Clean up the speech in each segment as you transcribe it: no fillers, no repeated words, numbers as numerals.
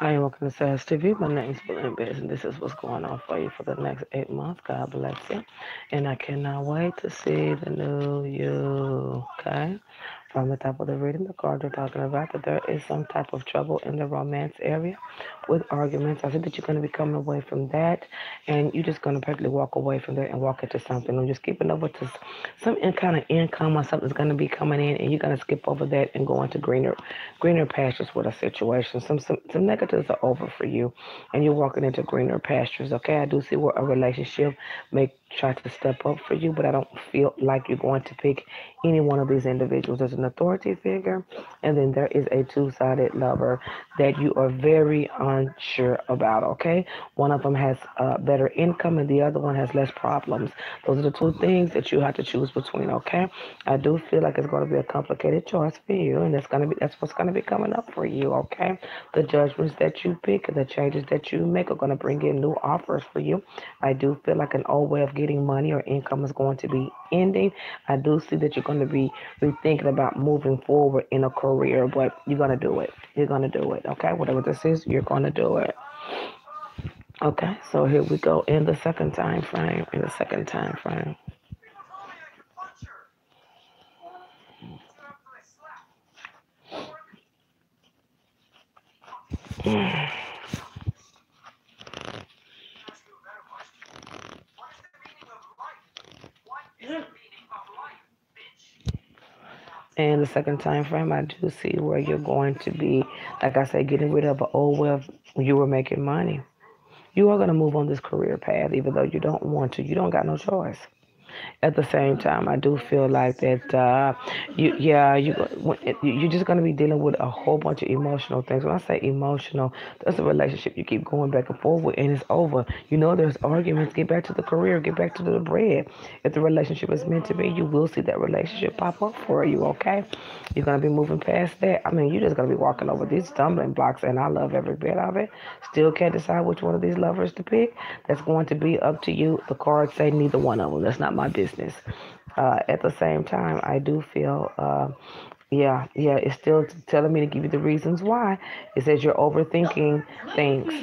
I am welcome to Sales TV. My name is Belinda Biz, and this is what's going on for you for the next 8 months. God bless you. And I cannot wait to see the new you. Okay? From the top of the reading, the cards are talking about that there is some type of trouble in the romance area with arguments. I think that you're going to be coming away from that, and you're just going to practically walk away from there and walk into something. I'm just keeping up with this, some kind of income or something's going to be coming in, and you're going to skip over that and go into greener pastures with a situation. Some negatives are over for you, and you're walking into greener pastures. Okay, I do see where a relationship may try to step up for you, but I don't feel like you're going to pick any one of these individuals. There's an authority figure, and then there is a two-sided lover that you are very unsure about. Okay, one of them has better income, and the other one has less problems. Those are the two things that you have to choose between. Okay, I do feel like it's going to be a complicated choice for you, and that's what's going to be coming up for you. Okay, the judgments that you pick and the changes that you make are going to bring in new offers for you. I do feel like an old way of getting money or income is going to be ending. I do see that you're going to be rethinking about moving forward in a career, but you're going to do it. You're going to do it. Okay, whatever this is, you're going to do it. Okay, so here we go in the second time frame. In the second time frame. And the second time frame, I do see where you're going to be, like I said, getting rid of an old way of when you were making money. You are going to move on this career path, even though you don't want to. You don't got no choice. At the same time, I do feel like that you're just gonna be dealing with a whole bunch of emotional things. When I say emotional, that's a relationship you keep going back and forth with, and it's over. You know, there's arguments. Get back to the career. Get back to the bread. If the relationship is meant to be, you will see that relationship pop up for you. Okay, you're gonna be moving past that. I mean, you're just gonna be walking over these stumbling blocks, and I love every bit of it. Still can't decide which one of these lovers to pick. That's going to be up to you. The cards say neither one of them. That's not my business. At the same time, I do feel, yeah, it's still telling me to give you the reasons why. It says you're overthinking things.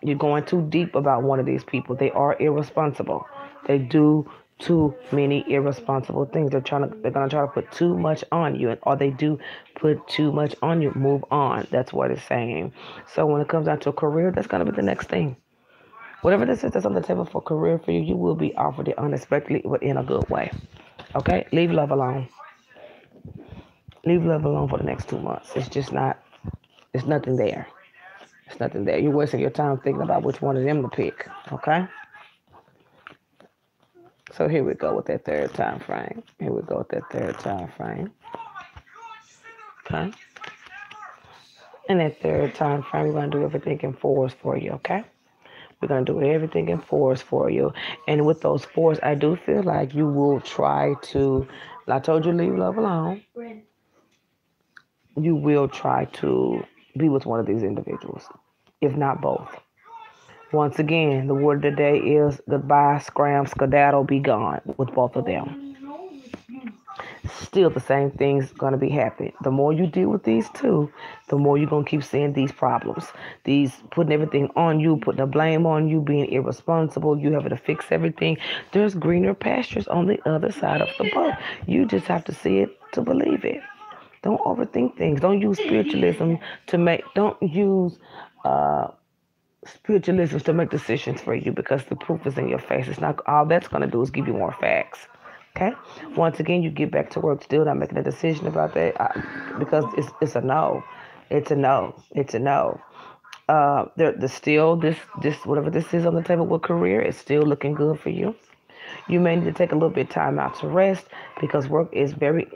You're going too deep about one of these people. They are irresponsible. They do too many irresponsible things. They're gonna try to put too much on you, or they do put too much on you. Move on. That's what it's saying. So when it comes down to a career, that's gonna be the next thing. Whatever this is that's on the table for career for you, you will be offered it unexpectedly, but in a good way. Okay? Leave love alone. Leave love alone for the next 2 months. It's just not, it's nothing there. It's nothing there. You're wasting your time thinking about which one of them to pick. Okay? So here we go with that third time frame. Here we go with that third time frame. Okay? In that third time frame, we're going to do everything in fours for you. Okay? We're going to do everything in fours for you. And with those fours, I do feel like you will try to, I told you leave love alone. You will try to be with one of these individuals, if not both. Once again, the word of the day is goodbye, scram, skedaddle, be gone with both of them. Still, the same thing's going to be happening. The more you deal with these two, the more you're going to keep seeing these problems. These putting everything on you, putting the blame on you, being irresponsible, you having to fix everything. There's greener pastures on the other side of the boat. You just have to see it to believe it. Don't overthink things. Don't use spiritualism to make, don't use uh, spiritualism to make decisions for you because the proof is in your face. It's not, all that's going to do is give you more facts. Okay. Once again, you get back to work, still not making a decision about that because it's a no. It's a no. It's a no. The still this whatever this is on the table with career is still looking good for you. You may need to take a little bit of time out to rest because work is very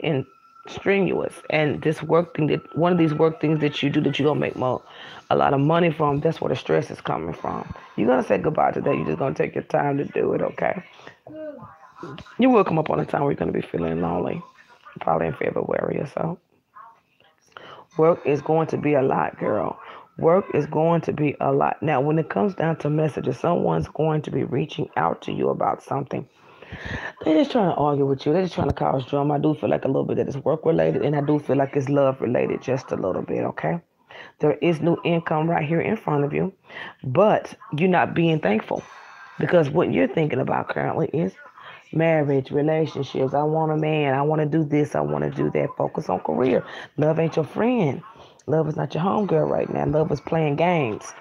strenuous. And this work thing that one of these work things that you do that you don't make a lot of money from, that's where the stress is coming from. You're gonna say goodbye to that. You're just gonna take your time to do it, okay? You will come up on a time where you're gonna be feeling lonely, probably in February or so. Work is going to be a lot, girl. Work is going to be a lot. Now, when it comes down to messages, someone's going to be reaching out to you about something. They're just trying to argue with you. They're just trying to cause drama. I do feel like a little bit that it's work related, and I do feel like it's love related just a little bit, okay? There is new income right here in front of you, but you're not being thankful because what you're thinking about currently is marriage, relationships. I want a man. I want to do this. I want to do that. Focus on career. Love ain't your friend. Love is not your homegirl right now. Love is playing games.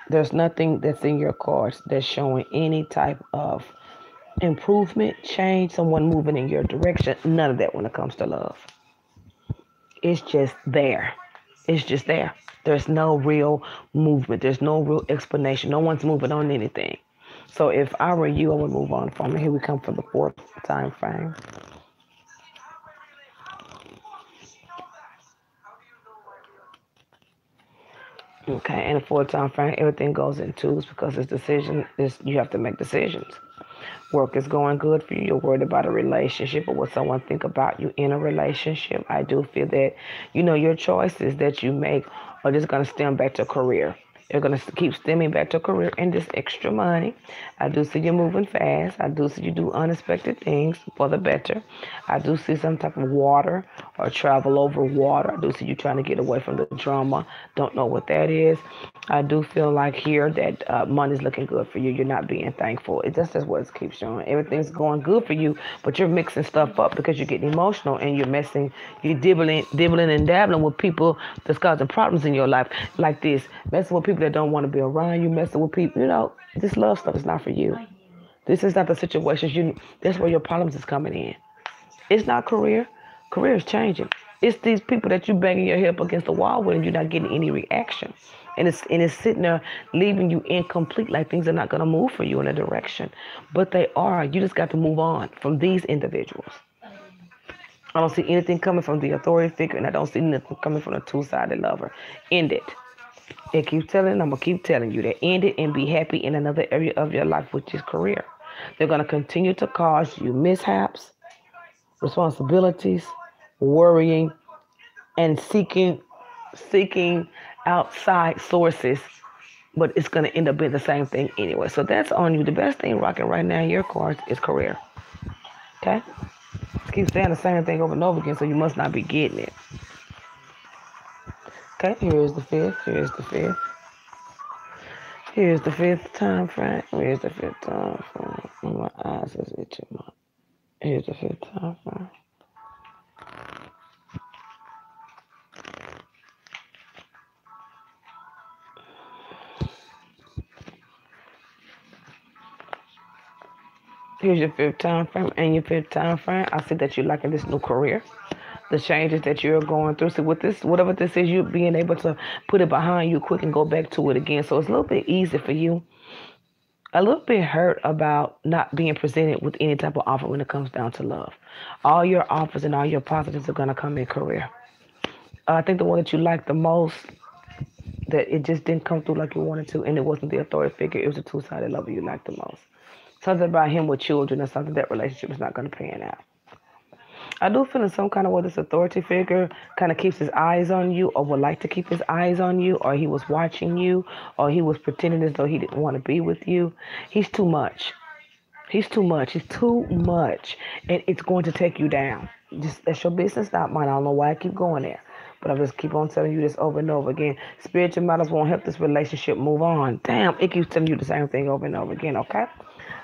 There's nothing that's in your cards that's showing any type of improvement, change, someone moving in your direction. None of that when it comes to love. It's just there. It's just there. There's no real movement. There's no real explanation. No one's moving on anything. So if I were you, I would move on from it. Here we come for the fourth time frame. Okay, and the fourth time frame, everything goes in twos because it's decision. You have to make decisions. Work is going good for you. You're worried about a relationship or what someone think about you in a relationship. I do feel that, your choices that you make are just going to stem back to career. You're going to keep stemming back to career and this extra money. I do see you moving fast. I do see you do unexpected things for the better. I do see some type of water or travel over water. I do see you trying to get away from the drama. Don't know what that is. I do feel like here that money's looking good for you. You're not being thankful. That's just what it keeps showing. Everything's going good for you, but you're mixing stuff up because you're getting emotional and you're dibbling and dabbling with people that's causing problems in your life like this. Messing with people that don't want to be around you. Messing with people, this love stuff is not for you. This is not the situations that's where your problems is coming in. It's not career. Career is changing. It's these people that you banging your head up against the wall with and you're not getting any reaction. And it's sitting there leaving you incomplete, like things are not going to move for you in a direction. But they are. You just got to move on from these individuals. I don't see anything coming from the authority figure, and I don't see nothing coming from the two-sided lover. End it. And keep telling, I'm going to keep telling you that end it and be happy in another area of your life, which is career. They're going to continue to cause you mishaps, responsibilities, worrying, and seeking outside sources, but it's going to end up being the same thing anyway. So that's on you. The best thing rocking right now in your cards is career. Okay? Keep saying the same thing over and over again, so you must not be getting it. Okay, here's the fifth. Here's the fifth. Here's the fifth time frame. Here's the fifth time frame. My eyes is itching. Here's the fifth time frame. Here's your fifth time frame and your fifth time frame. I see that you're liking this new career, the changes that you're going through. So with this, whatever this is, you being able to put it behind you quick and go back to it again. So it's a little bit easy for you. A little bit hurt about not being presented with any type of offer when it comes down to love. All your offers and all your positives are going to come in career. I think the one that you like the most, that it just didn't come through like you wanted to, and it wasn't the authority figure, it was a two-sided lover you liked the most. Something about him with children or something, that relationship is not going to pan out. I do feel in some kind of way this authority figure kind of keeps his eyes on you or would like to keep his eyes on you, or he was watching you, or he was pretending as though he didn't want to be with you. He's too much. He's too much. He's too much. And it's going to take you down. Just that's your business, not mine. I don't know why I keep going there. But I just keep on telling you this over and over again. Spiritual matters won't help this relationship move on. Damn, it keeps telling you the same thing over and over again, okay?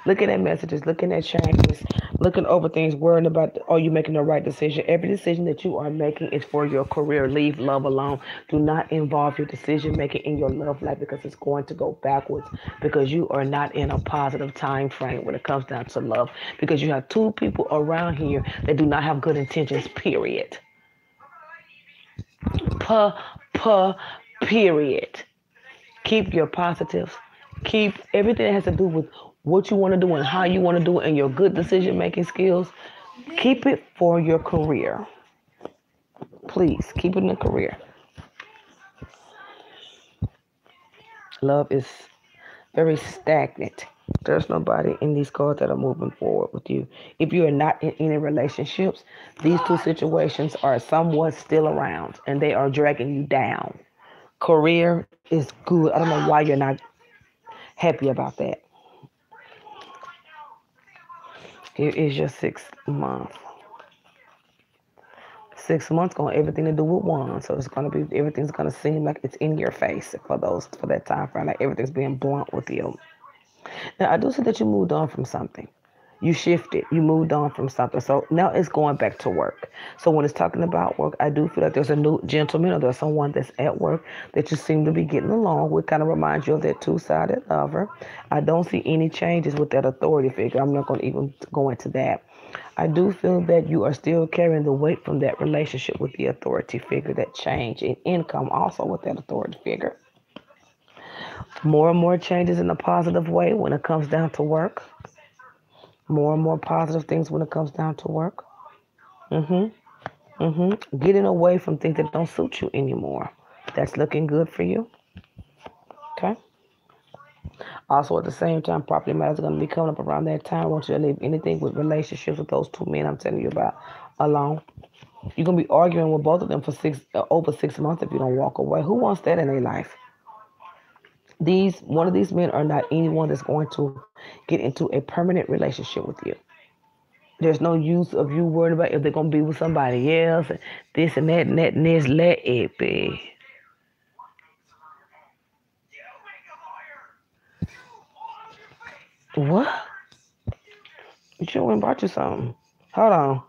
Looking at messages, looking at changes, looking over things, worrying about are you making the right decision. Every decision that you are making is for your career. Leave love alone. Do not involve your decision making in your love life because it's going to go backwards, because you are not in a positive time frame when it comes down to love, because you have two people around here that do not have good intentions, period. Period. Keep your positives. Keep everything that has to do with what you want to do and how you want to do it and your good decision making skills. Keep it for your career. Please keep it in a career. Love is very stagnant. There's nobody in these cards that are moving forward with you. If you are not in any relationships, these two situations are somewhat still around and they are dragging you down. Career is good. I don't know why you're not happy about that. Here is your 6th month. 6 months going everything to do with one. So it's gonna be everything's gonna seem like it's in your face for that time frame. Like everything's being blunt with you. Now I do see that you moved on from something. You shifted. You moved on from something. So now it's going back to work. So when it's talking about work, I do feel like there's a new gentleman or there's someone that's at work that you seem to be getting along with. Kind of reminds you of that two-sided lover. I don't see any changes with that authority figure. I'm not going to even go into that. I do feel that you are still carrying the weight from that relationship with the authority figure, that change in income also with that authority figure. More and more changes in a positive way when it comes down to work. More and more positive things when it comes down to work. hmm Getting away from things that don't suit you anymore. That's looking good for you. Okay. Also, at the same time, property matters are going to be coming up around that time. I want you to leave anything with relationships with those two men I'm telling you about alone. You're gonna be arguing with both of them for over 6 months if you don't walk away. Who wants that in their life? These one of these men are not anyone that's going to get into a permanent relationship with you. There's no use of you worrying about if they're gonna be with somebody else and this and that and that and this. Let it be. What? You should have went and bought you something. Hold on.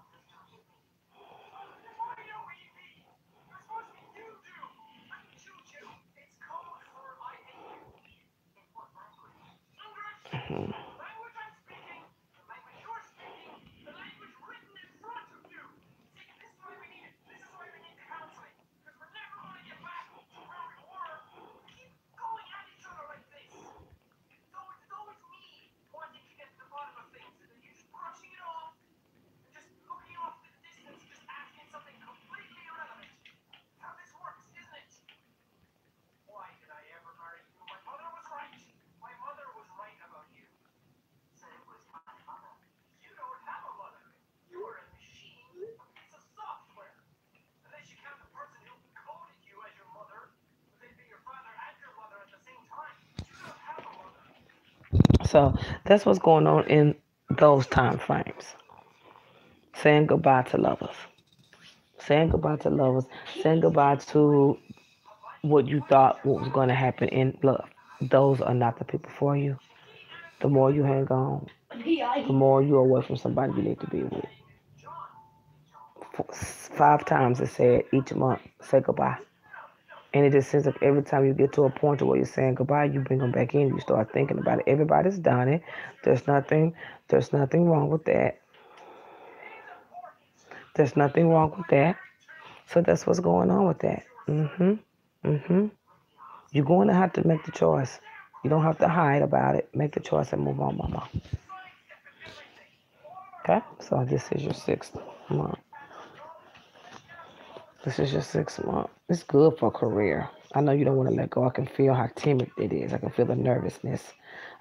So that's what's going on in those time frames. Saying goodbye to lovers. Saying goodbye to lovers. Saying goodbye to what you thought what was going to happen in love. Those are not the people for you. The more you hang on, the more you're away from somebody you need to be with. 5 times it said each month, say goodbye. And it just seems like every time you get to a point where you're saying goodbye, you bring them back in. You start thinking about it. Everybody's done it. There's nothing. There's nothing wrong with that. There's nothing wrong with that. So that's what's going on with that. You're going to have to make the choice. You don't have to hide about it. Make the choice and move on, mama. Okay? So this is your 6th month. This is your 6th month. It's good for a career. I know you don't want to let go. I can feel how timid it is. I can feel the nervousness.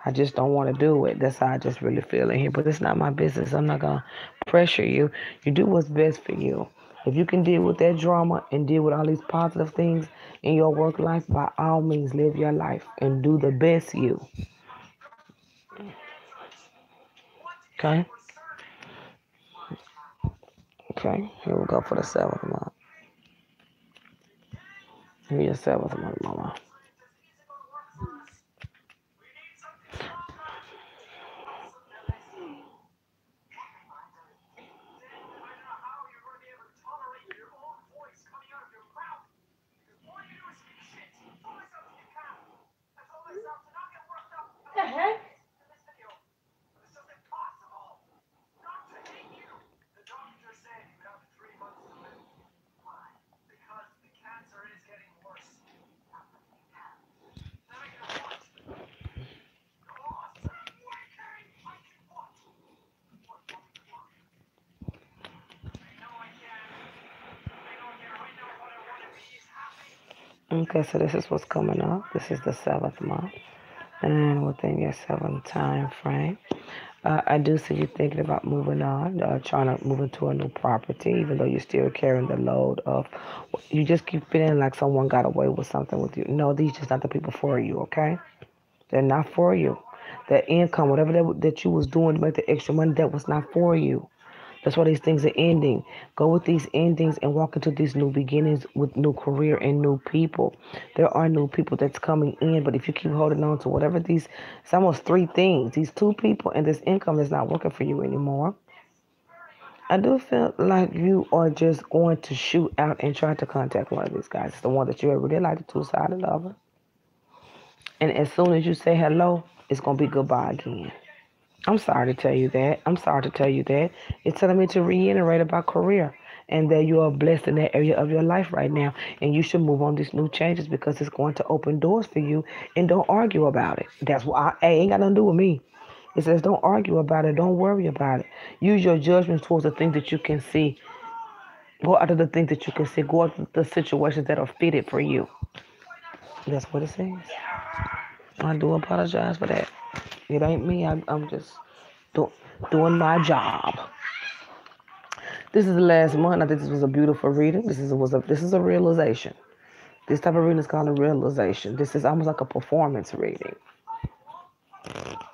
I just don't want to do it. That's how I just really feel in here. But it's not my business. I'm not going to pressure you. You do what's best for you. If you can deal with that drama and deal with all these positive things in your work life, by all means, live your life and do the best you. Okay? Okay. Here we go for the 7th month. Give me your 7th month, mama. Okay, so this is what's coming up. This is the 7th month. And within your 7th time frame, I do see you thinking about moving on, trying to move into a new property, even though you're still carrying the load of, you just keep feeling like someone got away with something with you. No, these just not the people for you, okay? They're not for you. That income, whatever that you was doing to make the extra money, that was not for you. That's why these things are ending. Go with these endings and walk into these new beginnings with new career and new people. There are new people that's coming in, but if you keep holding on to whatever these, it's almost three things. These two people and this income is not working for you anymore. I do feel like you are just going to shoot out and try to contact one of these guys. It's the one that you really like, the two-sided lover. And as soon as you say hello, it's going to be goodbye again. I'm sorry to tell you that. I'm sorry to tell you that. It's telling me to reiterate about career and that you are blessed in that area of your life right now. And you should move on these new changes because it's going to open doors for you and don't argue about it. That's why I ain't got nothing to do with me. It says don't argue about it. Don't worry about it. Use your judgment towards the things that you can see. Go out of the things that you can see. Go out of the situations that are fitted for you. That's what it says. I do apologize for that. It ain't me. I'm just do, doing my job. This is the last month. I think this was a beautiful reading. This is a realization. This type of reading is called a realization. This is almost like a performance reading.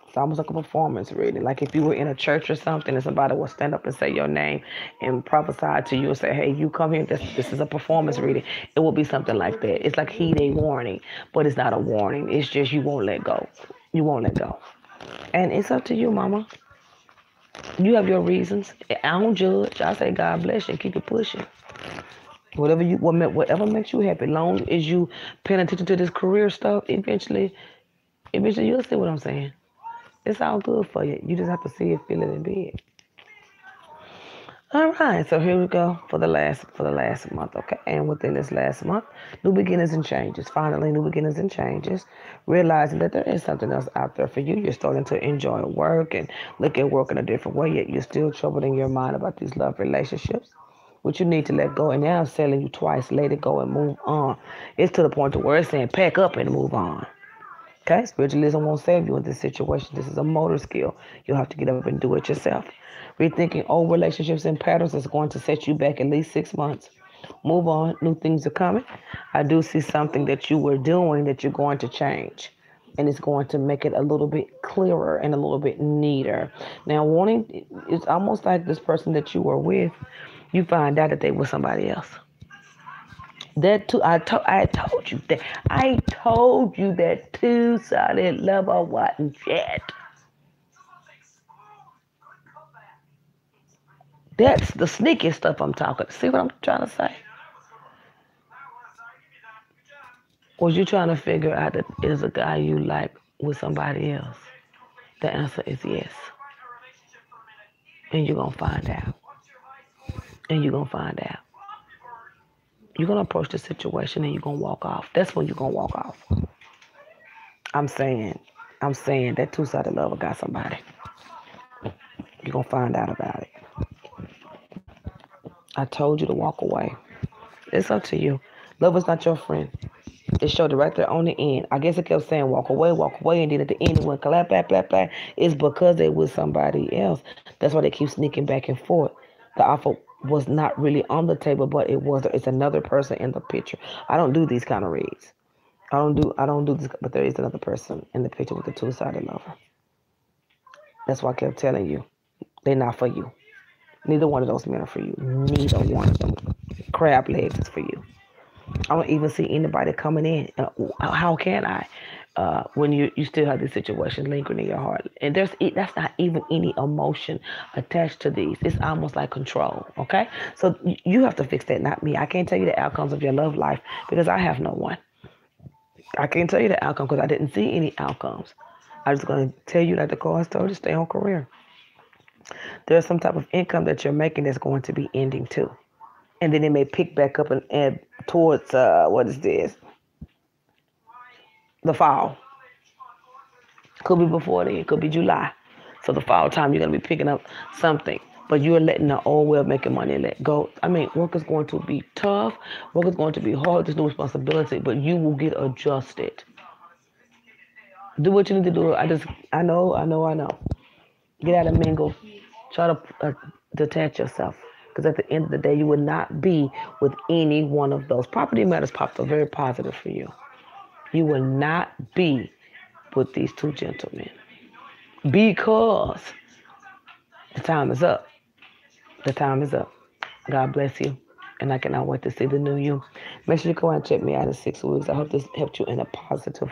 It's almost like a performance reading. Like if you were in a church or something and somebody will stand up and say your name and prophesy to you and say, hey, you come here. This is a performance reading. It will be something like that. It's like heed a warning, but it's not a warning. It's just you won't let go. You won't let go. And it's up to you, mama. You have your reasons. I don't judge. I say God bless you and keep it pushing. Whatever makes you happy. Long as you paying attention to this career stuff, eventually you'll see what I'm saying. It's all good for you. You just have to see it, feel it, and be it. All right, so here we go for the last month, okay? And within this last month, new beginnings and changes. Finally, new beginnings and changes. Realizing that there is something else out there for you. You're starting to enjoy work and look at work in a different way. Yet you're still troubled in your mind about these love relationships, which you need to let go. And now I'm telling you twice, let it go and move on. It's to the point to where it's saying pack up and move on. Okay, spiritualism won't save you in this situation. This is a motor skill. You'll have to get up and do it yourself. Rethinking old relationships and patterns is going to set you back at least 6 months. Move on. New things are coming. I do see something that you were doing that you're going to change. And it's going to make it a little bit clearer and a little bit neater. Now, wanting, it's almost like this person that you were with, you find out that they were somebody else. That too, I told you that. I told you that two-sided lover wasn't yet. That's the sneaky stuff I'm talking. See what I'm trying to say? Was you trying to figure out that is a guy you like with somebody else? The answer is yes. And you're gonna find out. And you're gonna find out. You're gonna approach the situation and you're gonna walk off. That's when you're gonna walk off. I'm saying, I'm saying that two-sided lover got somebody. You're gonna find out about it. I told you to walk away. It's up to you. Love is not your friend. It showed it right there on the end. I guess it kept saying walk away, and then at the end it went clap, clap, clap, clap. It's because they with somebody else. That's why they keep sneaking back and forth. The offer was not really on the table, but it was. It's another person in the picture. I don't do these kind of reads. I don't do this, but there is another person in the picture with the two-sided lover. That's why I kept telling you, they're not for you. Neither one of those men are for you. Neither one of them. Crab legs is for you. I don't even see anybody coming in. How can I? When you still have this situation lingering in your heart, and that's not even any emotion attached to these. It's almost like control. Okay, so you have to fix that, not me. I can't tell you the outcomes of your love life because I have no one. I can't tell you the outcome because I didn't see any outcomes. I'm just going to tell you, like the cards told you, stay on career. There's some type of income that you're making that's going to be ending too. And then it may pick back up and add towards, what is this? The fall. Could be before then. Could be July. So the fall time, you're going to be picking up something. But you're letting the old way of making money let go. I mean, work is going to be tough. Work is going to be hard. There's no responsibility. But you will get adjusted. Do what you need to do. I know. Get out and mingle. Try to detach yourself. Because at the end of the day, you will not be with any one of those. Property matters popped up very positive for you. You will not be with these two gentlemen. Because the time is up. The time is up. God bless you. And I cannot wait to see the new you. Make sure you go and check me out in 6 weeks. I hope this helped you in a positive